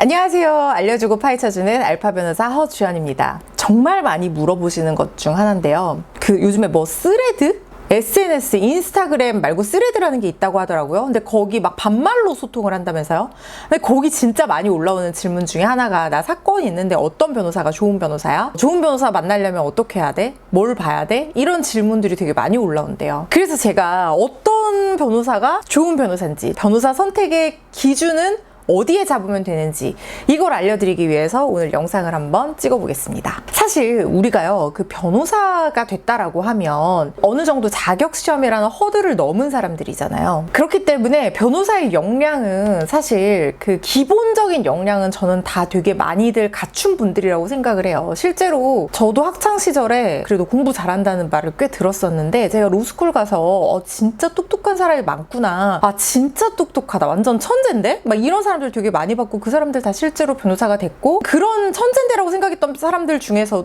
안녕하세요. 알려주고 파헤쳐주는 알파 변호사 허주연입니다. 정말 많이 물어보시는 것 중 하나인데요. 요즘에 스레드? SNS, 인스타그램 말고 스레드라는 게 있다고 하더라고요. 근데 거기 막 반말로 소통을 한다면서요? 근데 거기 진짜 많이 올라오는 질문 중에 하나가 나 사건이 있는데 어떤 변호사가 좋은 변호사야? 좋은 변호사 만나려면 어떻게 해야 돼? 뭘 봐야 돼? 이런 질문들이 되게 많이 올라온대요. 그래서 제가 어떤 변호사가 좋은 변호사인지, 변호사 선택의 기준은 어디에 잡으면 되는지 이걸 알려드리기 위해서 오늘 영상을 한번 찍어보겠습니다. 사실 우리가요, 변호사가 됐다라고 하면 어느 정도 자격시험이라는 허들을 넘은 사람들이잖아요. 그렇기 때문에 변호사의 역량은 사실 기본적인 역량은 저는 다 되게 많이들 갖춘 분들이라고 생각을 해요. 실제로 저도 학창시절에 그래도 공부 잘한다는 말을 꽤 들었었는데, 제가 로스쿨 가서 진짜 똑똑한 사람이 많구나, 진짜 똑똑하다, 완전 천재인데? 막 이런 사람들 되게 많이 봤고, 그 사람들 다 실제로 변호사가 됐고, 그런 천재인데라고 생각했던 사람들 중에서도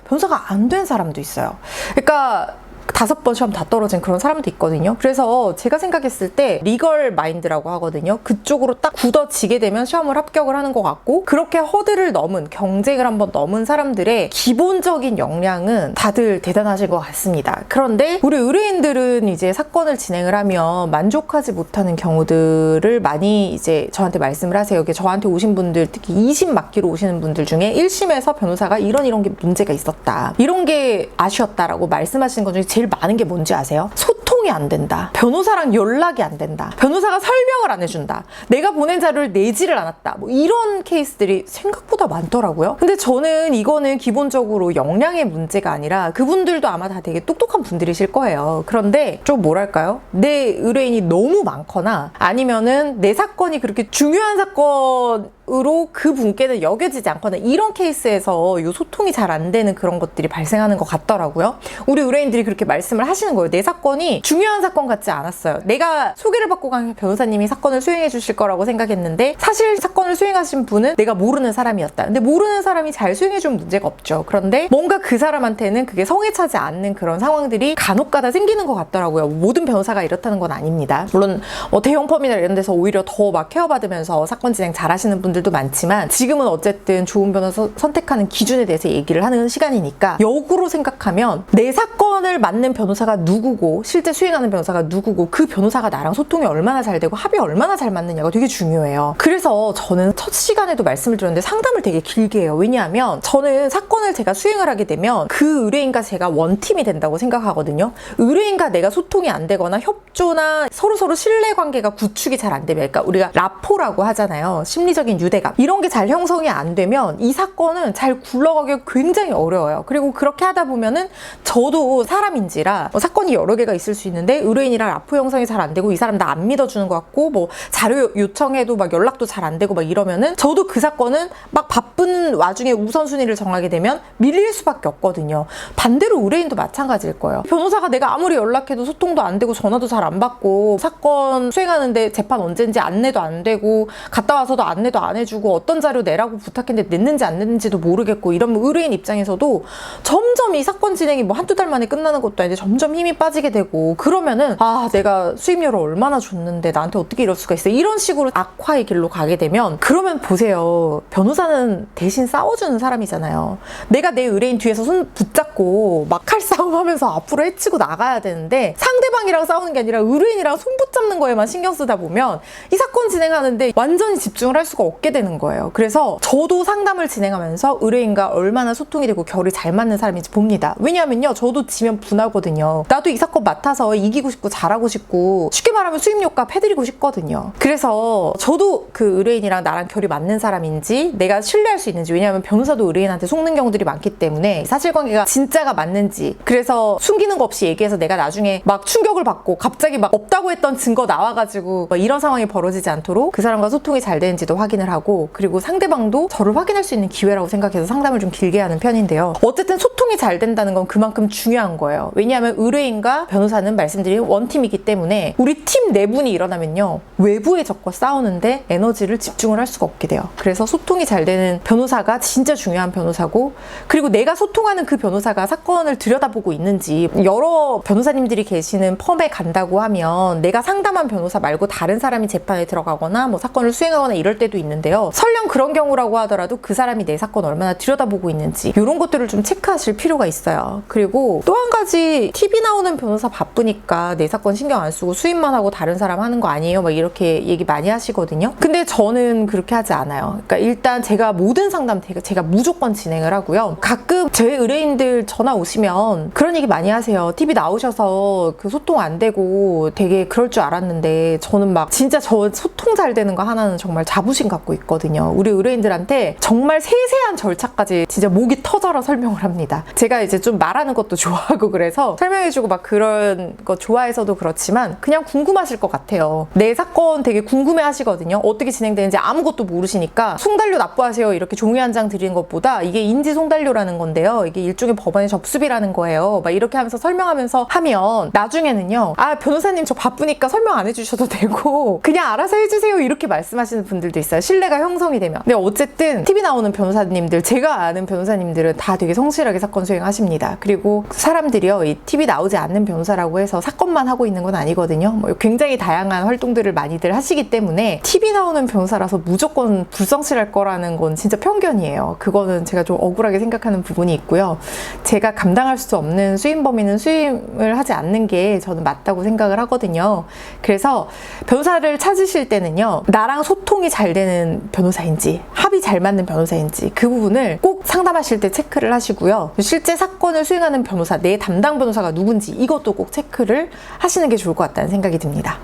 변호사가 안 된 사람도 있어요. 그러니까 5번 시험 다 떨어진 그런 사람도 있거든요. 그래서 제가 생각했을 때 리걸 마인드라고 하거든요. 그쪽으로 딱 굳어지게 되면 시험을 합격을 하는 것 같고, 그렇게 허들을 넘은, 경쟁을 한번 넘은 사람들의 기본적인 역량은 다들 대단하신 것 같습니다. 그런데 우리 의뢰인들은 이제 사건을 진행을 하면 만족하지 못하는 경우들을 많이 이제 저한테 말씀을 하세요. 저한테 오신 분들, 특히 2심 맡기로 오시는 분들 중에 1심에서 변호사가 이런 게 문제가 있었다, 이런 게 아쉬웠다라고 말씀하시는 것 중에 제일 많은 게 뭔지 아세요? 소통이 안 된다, 변호사랑 연락이 안 된다, 변호사가 설명을 안 해준다, 내가 보낸 자료를 내지를 않았다, 이런 케이스들이 생각보다 많더라고요. 근데 저는 이거는 기본적으로 역량의 문제가 아니라, 그분들도 아마 다 되게 똑똑한 분들이실 거예요. 그런데 좀 뭐랄까요? 내 의뢰인이 너무 많거나, 아니면은 내 사건이 그렇게 중요한 사건으로 그분께는 여겨지지 않거나, 이런 케이스에서 이 소통이 잘 안 되는 그런 것들이 발생하는 것 같더라고요. 우리 의뢰인들이 그렇게 말씀을 하시는 거예요. 내 사건이 중요한 사건 같지 않았어요. 내가 소개를 받고 간 변호사님이 사건을 수행해 주실 거라고 생각했는데, 사실 사건을 수행하신 분은 내가 모르는 사람이었다. 근데 모르는 사람이 잘 수행해 주면 문제가 없죠. 그런데 뭔가 그 사람한테는 그게 성에 차지 않는 그런 상황들이 간혹가다 생기는 것 같더라고요. 모든 변호사가 이렇다는 건 아닙니다. 물론 대형 펌이나 이런 데서 오히려 더 케어받으면서 사건 진행 잘 하시는 분들도 많지만, 지금은 어쨌든 좋은 변호사 선택하는 기준에 대해서 얘기를 하는 시간이니까, 역으로 생각하면 내 사건을 맡는 변호사가 누구고, 실제 수행하는 변호사가 누구고, 그 변호사가 나랑 소통이 얼마나 잘 되고 합이 얼마나 잘 맞느냐가 되게 중요해요. 그래서 저는 첫 시간에도 말씀을 드렸는데 상담을 되게 길게 해요. 왜냐하면 저는 사건을 제가 수행을 하게 되면 그 의뢰인과 제가 원팀이 된다고 생각하거든요. 의뢰인과 내가 소통이 안 되거나 협조나 서로 신뢰관계가 구축이 잘 안 되면, 그러니까 우리가 라포라고 하잖아요. 심리적인 유대감, 이런 게 잘 형성이 안 되면 이 사건은 잘 굴러가기가 굉장히 어려워요. 그리고 그렇게 하다 보면은 저도 사람인지라 사건이 여러 개가 있을 수 있는데, 의뢰인이랑 라포 형성이 잘 안 되고, 이 사람 나 안 믿어주는 것 같고, 자료 요청해도 연락도 잘 안 되고 이러면은, 저도 그 사건은 바쁜 와중에 우선순위를 정하게 되면 밀릴 수밖에 없거든요. 반대로 의뢰인도 마찬가지일 거예요. 변호사가 내가 아무리 연락해도 소통도 안 되고 전화도 잘 안 받고, 사건 수행하는데 재판 언제인지 안내도 안 되고, 갔다 와서도 안내도 안 해주고, 어떤 자료 내라고 부탁했는데 냈는지 안 냈는지도 모르겠고, 이러면 의뢰인 입장에서도 점점 이 사건 진행이 한두 달 만에 끝나는 것도 아닌데 점점 힘이 빠지게 되고, 그러면은 내가 수임료를 얼마나 줬는데 나한테 어떻게 이럴 수가 있어, 이런 식으로 악화의 길로 가게 되면, 그러면 보세요. 변호사는 대신 싸워주는 사람이잖아요. 내가 내 의뢰인 뒤에서 손 붙잡고 칼싸움 하면서 앞으로 헤치고 나가야 되는데, 상대방이랑 싸우는 게 아니라 의뢰인이랑 손 붙잡는 거에만 신경 쓰다 보면 이 사건 진행하는데 완전히 집중을 할 수가 없게 되는 거예요. 그래서 저도 상담을 진행하면서 의뢰인과 얼마나 소통이 되고 결이 잘 맞는 사람인지 봅니다. 왜냐하면요, 저도 지면 분하거든요. 나도 이 사건 맡아서 이기고 싶고 잘하고 싶고, 쉽게 말하면 수임료값 해드리고 싶거든요. 그래서 저도 그 의뢰인이랑 나랑 결이 맞는 사람인지, 내가 신뢰할 수 있는지, 왜냐하면 변호사도 의뢰인한테 속는 경우들이 많기 때문에 사실관계가 진짜가 맞는지, 그래서 숨기는 거 없이 얘기해서 내가 나중에 충격을 받고 갑자기 없다고 했던 증거 나와가지고 이런 상황이 벌어지지 않도록 그 사람과 소통이 잘 되는지도 확인을 하고, 그리고 상대방도 저를 확인할 수 있는 기회라고 생각해서 상담을 좀 길게 하는 편인데요. 어쨌든 소통이 잘 된다는 건 그만큼 중요한 거예요. 왜냐하면 의뢰인과 변호사는 말씀드린 원팀이기 때문에, 우리 팀 내분이 일어나면요, 외부의 적과 싸우는데 에너지를 집중을 할 수가 없게 돼요. 그래서 소통이 잘 되는 변호사가 진짜 중요한 변호사고, 그리고 내가 소통하는 그 변호사가 사건을 들여다보고 있는지, 여러 변호사님들이 계시는 재판은 펌에 간다고 하면 내가 상담한 변호사 말고 다른 사람이 재판에 들어가거나 뭐 사건을 수행하거나 이럴 때도 있는데요. 설령 그런 경우라고 하더라도 그 사람이 내 사건 얼마나 들여다보고 있는지 이런 것들을 좀 체크하실 필요가 있어요. 그리고 또 한 가지, TV 나오는 변호사 바쁘니까 내 사건 신경 안 쓰고 수임만 하고 다른 사람 하는 거 아니에요? 막 이렇게 얘기 많이 하시거든요. 근데 저는 그렇게 하지 않아요. 그러니까 일단 제가 모든 상담 제가 무조건 진행을 하고요. 가끔 제 의뢰인들 전화 오시면 그런 얘기 많이 하세요. TV 나오셔서 그 소통 안 되고 되게 그럴 줄 알았는데, 저는 막 진짜 저 소통 잘 되는 거 하나는 정말 자부심 갖고 있거든요. 우리 의뢰인들한테 정말 세세한 절차까지 진짜 목이 터져라 설명을 합니다. 제가 이제 좀 말하는 것도 좋아하고 그래서 설명해주고 막 그런 거 좋아해서도 그렇지만 그냥 궁금하실 것 같아요. 내 사건 되게 궁금해 하시거든요. 어떻게 진행되는지 아무것도 모르시니까 송달료 납부하세요 이렇게 종이 한 장 드리는 것보다 이게 인지 송달료라는 건데요. 이게 일종의 법원의 접수비라는 거예요. 막 이렇게 하면서 설명하면서 하면 나중에는요, 아 변호사님 저 바쁘니까 설명 안 해주셔도 되고 그냥 알아서 해주세요 이렇게 말씀하시는 분들도 있어요. 신뢰가 형성이 되면. 근데 어쨌든 TV 나오는 변호사님들, 제가 아는 변호사님들은 다 되게 성실하게 사건 수행하십니다. 그리고 사람들이요, 이 TV 나오지 않는 변호사라고 해서 사건만 하고 있는 건 아니거든요. 뭐 굉장히 다양한 활동들을 많이들 하시기 때문에 TV 나오는 변호사라서 무조건 불성실할 거라는 건 진짜 편견이에요. 그거는 제가 좀 억울하게 생각하는 부분이 있고요. 제가 감당할 수 없는 수임 범위는 수임을 하지 않는 게 저는 맞다고 생각을 하거든요. 그래서 변호사를 찾으실 때는요, 나랑 소통이 잘 되는 변호사인지 합이 잘 맞는 변호사인지 그 부분을 꼭 상담하실 때 체크를 하시고요. 실제 사건을 수행하는 변호사, 내 담당 변호사가 누군지 이것도 꼭 체크를 하시는 게 좋을 것 같다는 생각이 듭니다.